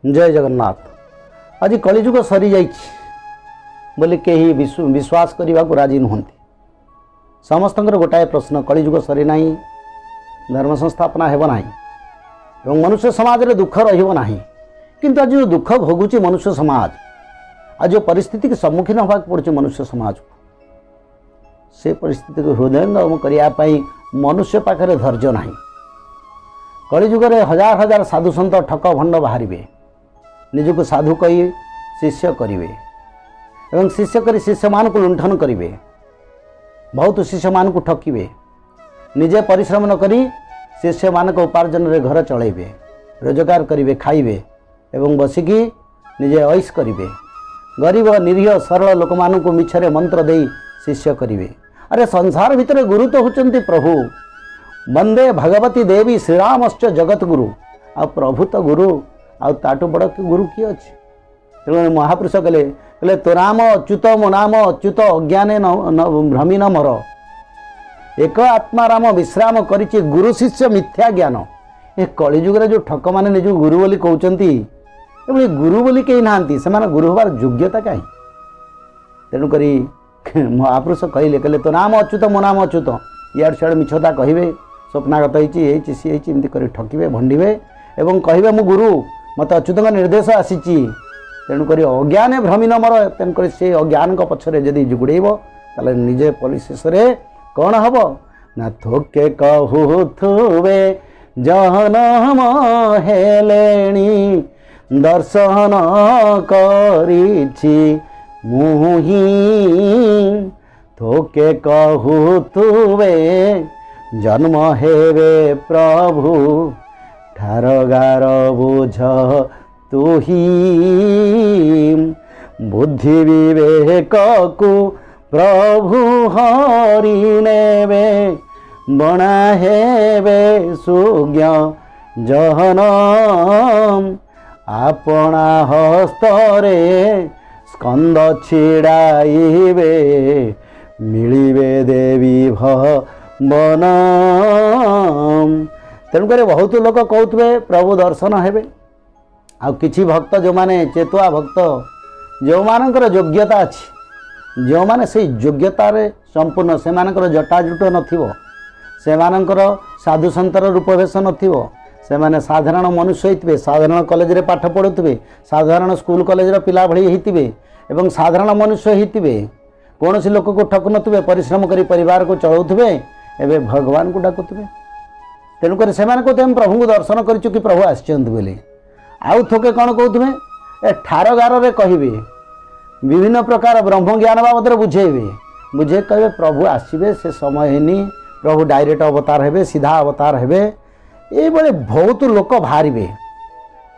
जय जगन्नाथ। आज कलिजुग सरी जाइछि बोली केही विश्वास करने को राजी नुहंती। समस्त गोटाए प्रश्न, कलिजुग सरी नहीं, धर्म संस्थापना हेब नहीं एवं मनुष्य समाज रे दुख रहिब नहीं। किंतु आज जो दुख भोगुची मनुष्य समाज, आज जो परिस्थिति के सम्मुखीन होगा पड़े मनुष्य समाज को, से परिस्थिति को हृदयंगम करने मनुष्य पाखे धैर्य नहीं। कलिजुगे हजार हजार साधु सन्त ठक भंड बाहर, निजक साधु कही शिष्य करेंगे एवं शिष्य कर शिष्य मान को लुंठन करेंगे, बहुत शिष्य मान को ठकिबे, निजे परिश्रम न करी शिष्य मान उपार्जन रे घर चलेबे, रोजगार करेंगे, खाइबे एवं बसिकी निजे ऐश करेंगे। गरीब निरीह सरल लोक मान को मिछरे मंत्र दे शिष्य करेंगे। अरे संसार भितर गुरु तो होचंती प्रभु, वंदे भगवती देवी श्रीरामश्च जगत गुरु। आ प्रभु तो गुरु, आ ताटू बड़ गुरु किए अच्छे। तेणु महापुरुष कहले तो राम अच्युत मो नाम अच्युत अज्ञाने भ्रमी न मर, एक आत्मा राम विश्राम करिछि गुरु शिष्य मिथ्या ज्ञान। ए कलिजुग जो ठक मैंने निज गुरु बोली कहते, गुरु बोली कहीं नहांती, से गुरु हबार योग्यता कहीं। तेणुक महापुरुष कहले तो नाम अच्युत मो नाम अच्युत, इाड़ सियाड़ मिछता कहे, स्वप्नागत होती सी एमती कर ठकिबे भंडिबे एवं कहे मु गुरु मत अच्युत निर्देश आसीची। तेणुक अज्ञान भ्रमी न मर, तेणुक से अज्ञान पछरे जदि जुगुड़ेब ताले निजे परिशेष कौन हम ना थोके कहूथुवे जहनम हेलेणी, दर्शन करिछि मुहि थोके कहूथुवे जन्म हेवे प्रभु, ठारगार बुझ तुही बुद्धि विवेक को प्रभु हरि नेबे, बणा हेवे सुज्ञ जहनम आपना हस्तरे स्कंद छिड़ाइबे, मिलिबे देवी भवन। तेणुक बहुत लोक कहते प्रभु दर्शन हेबे। आ किछि भक्त जो माने चेतुआ भक्त जो मानकर योग्यता अच्छी, जो माने से योग्यता रे संपूर्ण, से मानकर जटाजुट नथिबो, से मानकर साधु संतर रूपवेश नथिबो, से माने साधारण मनुष्य होइतबे, साधारण कॉलेज रे पाठ पढ़ुतबे, साधारण स्कूल कॉलेज रे पिला भଳି होइतबे एवं साधारण मनुष्य होइतबे, कौन सी लोक को ठकु नथिबे, परिश्रम करी परिवार को चलाउतबे, एबे भगवान को डाकुतबे। तेणुक से कहते प्रभु को दर्शन करिछु कि प्रभु आछंत बोली। आउ थोके कौन कहते ए ठार गार रे कहबे, विभिन्न प्रकार ब्रह्म ज्ञान बाबद बुझेबे, बुझे कहे प्रभु आसबे, से समय हैनी, प्रभु डायरेक्ट अवतार हेबे, सीधा अवतार हेबे, ये बहुत लोक बाहर।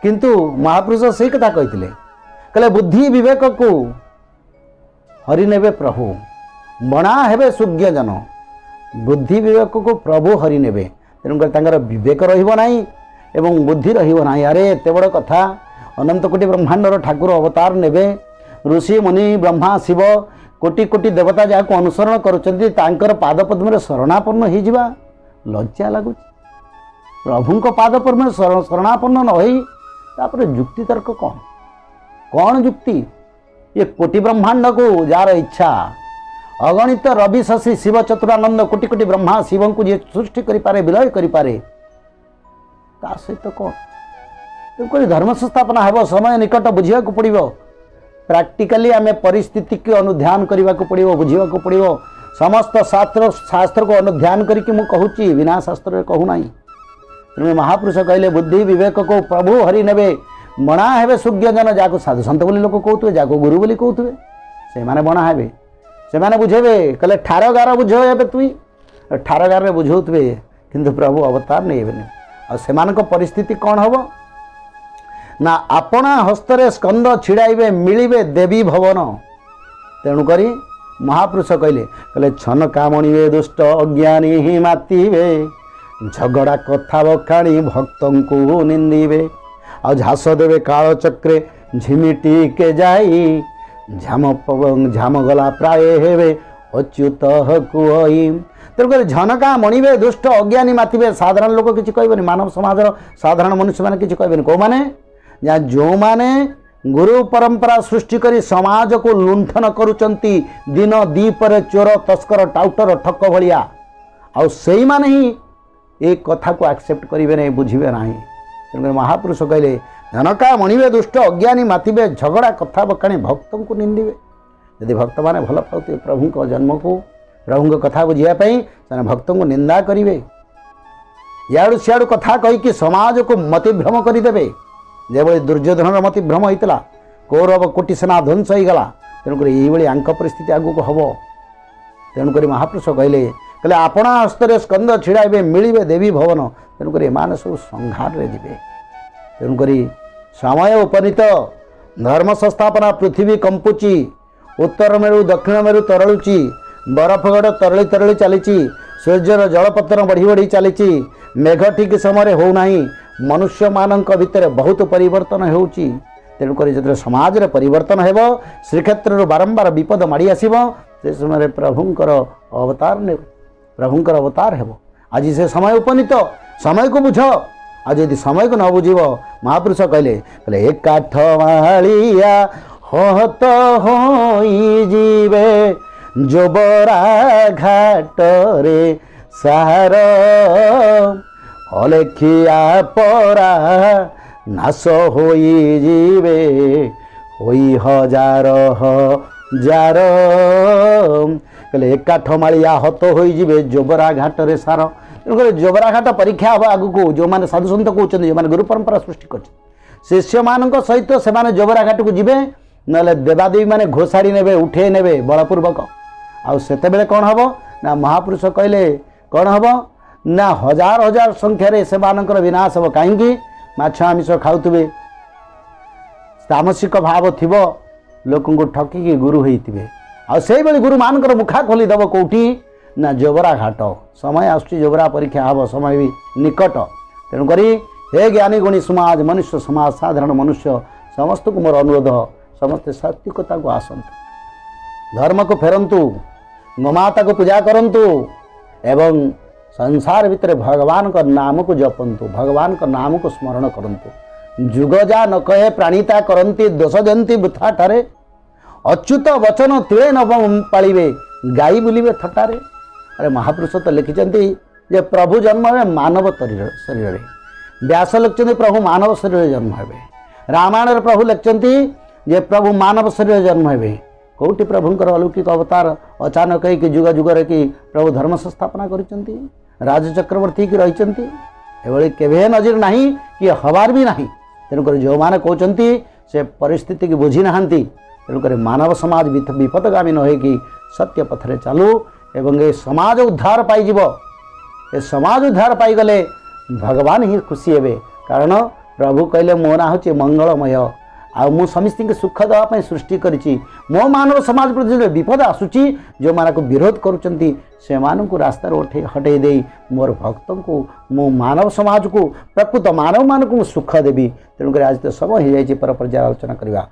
किंतु महापुरुष से कथा कहते कहले बुद्धि विवेक को हरि नेबे प्रभु, बणा हेबे सुज्ञ जन, बुद्धि विवेक को प्रभु हरि नेबे। तेणुक विवेक रहिबो नाही एवं बुद्धि रहिबो नाही। अरे एते बड़ कथा, अनंत कोटि ब्रह्मांडर ठाकुर अवतार नेबे, ऋषि मुनि ब्रह्मा शिव कोटि कोटि देवता जहाँ अनुसरण करुचंती तांकर पाद पद्म शरणापन्न हो जावा लज्जा लगुच। प्रभु पाद पद्म शरणापन्न न होई तापर युक्ति तर्क कौन कौन युक्ति? ये कोटि ब्रह्मांड को जार इच्छा अगणित रवि शशि शिव चतुरानंद कोटि कोटि ब्रह्मा शिव को जी सृष्टि करें विलय करें, ता सहित कौन तेणुक धर्म संस्थापना हेब समय निकट बुझा पड़ो। प्रैक्टिकली आम परिस्थिति की अनुध्यान करने को पड़ो, बुझा पड़ो। समस्त शास्त्र को अनुध्यान करके मुझे कहूँ, बिना शास्त्र कहूना। तेणु महापुरुष कहले बुद्धि विवेक को प्रभु हरि नेबे, बणा हेबे सुज्ञ जन, जहाँ साधु सन्त बोली लोक कहते, जहाँ गुरु बोली कहते, से माने बणा हेबे, से माने बुझेबे। कहले ठार गार बुझ हे तुई, ठार गार बुझौथे किंतु प्रभु अवतार नहीं। आ सेमानक परिस्थिति कौन हम ना आपना हस्तरे स्कंद छिड़ाइबे, मिलिबे देवी भवन। तेणुक महापुरुष कहले छन कामणीबे दुष्ट अज्ञानी ही मातिबे, झगड़ा कथा बखाणी भक्तों को निंदिबे, आ झास देवे काल चक्रे झिमिटी के जाई, झाम गला प्राय हेबे अच्युत कुई। तेणुक झनका मणिबे दुष्ट अज्ञानी मातिबे। साधारण लोक किसी कहबेनि, मानव समाज साधारण मनुष्य मैंने किसी कहबेनि। कौ माने जहाँ जो माने गुरु परंपरा सृष्टि करी समाज को लुंठन करुचंती दिन दीपर चोर तस्कर टाउटर ठक भलिया आउ सेई माने ही एक कथा को एक्सेप्ट करेंगे नहीं बुझे ना। तेणुकर महापुरुष कहले धनका मणिबे दुष्ट अज्ञानी मातिबे झगड़ा कथा बकाणी भक्त को निंदिबे। यदि भक्त मैंने भल पाते प्रभु को जन्म को प्रभु कथा बुझापी से भक्त को निंदा करेंगे याड़ू सियाड़ू कथा कहीकि समाज को मतिभ्रम करदे जो दुर्योधन मतिभ्रम होता कौरव कोटि सेना ध्वंस होगला। तेणुक ये परिस्थिति आगू को हम। तेणुक महापुरुष कहले कहले आपणा हस्तर स्कंद छिड़ाइबे मिलिबे देवी भवन। तेणुक एमाने सब संहार रे जिबे। तेणुक समय उपनीत धर्म संस्थापना पृथ्वी कंपुची उत्तर मेरु दक्षिण मेरु तरलुची बरफगड़ तरली तरली चली सूर्यर जलपतन बढ़ी बढ़ी चली मेघ ठीक समय होना मनुष्य मान भितर बहुत परिवर्तन होउची। तेणुक जो समाज रे परिवर्तन हेब श्रीक्षेत्र बारंबार विपद माड़ी आसब से समय प्रभुंकर अवतार ने प्रभुंकर अवतार हेब। आज से समय उपनीत समय को बुझ आज यदि समय को न बुझ महापुरुष कहले कहले एक काठ मालिया हत होई जीवे जोबरा घाट रे सार अलेखिया परा नाश होई जीवे होई हजार हजार कहले एक काठ मालिया हत होई जीवे जोबरा घाट रे सार। तेणुक जोबरा घाट परीक्षा हम आगू को जो मैंने साधु सन्त कहते जो गुरु परंपरा सृष्टि कर शिष्य मान सहित से जोबरा घाट को जीवे ना देवादेवी मैंने घोषाड़ी ने उठे ने बलपूर्वक आते कौन हम ना महापुरुष कहले कौन हम ना हजार हजार संख्यार से विनाश हम कहीं माछ आमिष खाऊे तामसिक भाव थी लोक ठकिकी गुरु होते आई गुरु मान मुखा खोलीदेव कौटी ना जोबरा घाट समय आसुची जोबरा परीक्षा हम समय भी निकट। तेणुक हे ज्ञानी गुणी समाज मनुष्य समाज साधारण मनुष्य समस्त को मोर अनुरोध समस्ते सात्विकता को आसतु धर्म को फेरंतु गोमाता को पूजा करंतु एवं संसार भितर भगवान का नाम को जपंतु भगवान का नाम को स्मरण करंतु जुग जा न कहे प्राणीता करंती दोष जयंती वृथा ठारे अच्युत वचन तिले न पालिबे गाई बुलिबे थटारे। अरे महापुरुष तो लिखिंट जे प्रभु जन्म है मानव शरीर व्यास लिखिं प्रभु मानव शरीर जन्म है रामायण प्रभु लिखिंट जे प्रभु मानव शरीर जन्म है कौटी प्रभुंकर अलौकिक अवतार अचानक कि जुग जुगर कि प्रभु धर्म संस्थापना करिसेंती राज चक्रवर्ती की रहिसेंती एभली केभे नजर नहीं कि हबार भी नहीं। तेणुक जो मैंने कहते से परिस्थिति की बुझी नहांती। तेणुक मानव समाज विपदगामी न होगी सत्य पथरे चालू एवं ये समाज उद्धार पाइब ए समाज उद्धार पाईगले भगवान ही खुशी हेबे कारण प्रभु कहले मो ना हूँ मंगलमय आ मु समस्त सुख देवाई सृष्टि करिछि मो मानव समाज प्रति जो विपद आसुची जो मानक विरोध करुचंती से मानक रास्ता हटई दे मोर भक्त को मु मानव समाज को प्रकृत मानव मानक सुख देवी। तेणुक आज तो समय हो जाए पर पर्यालोचना करवा।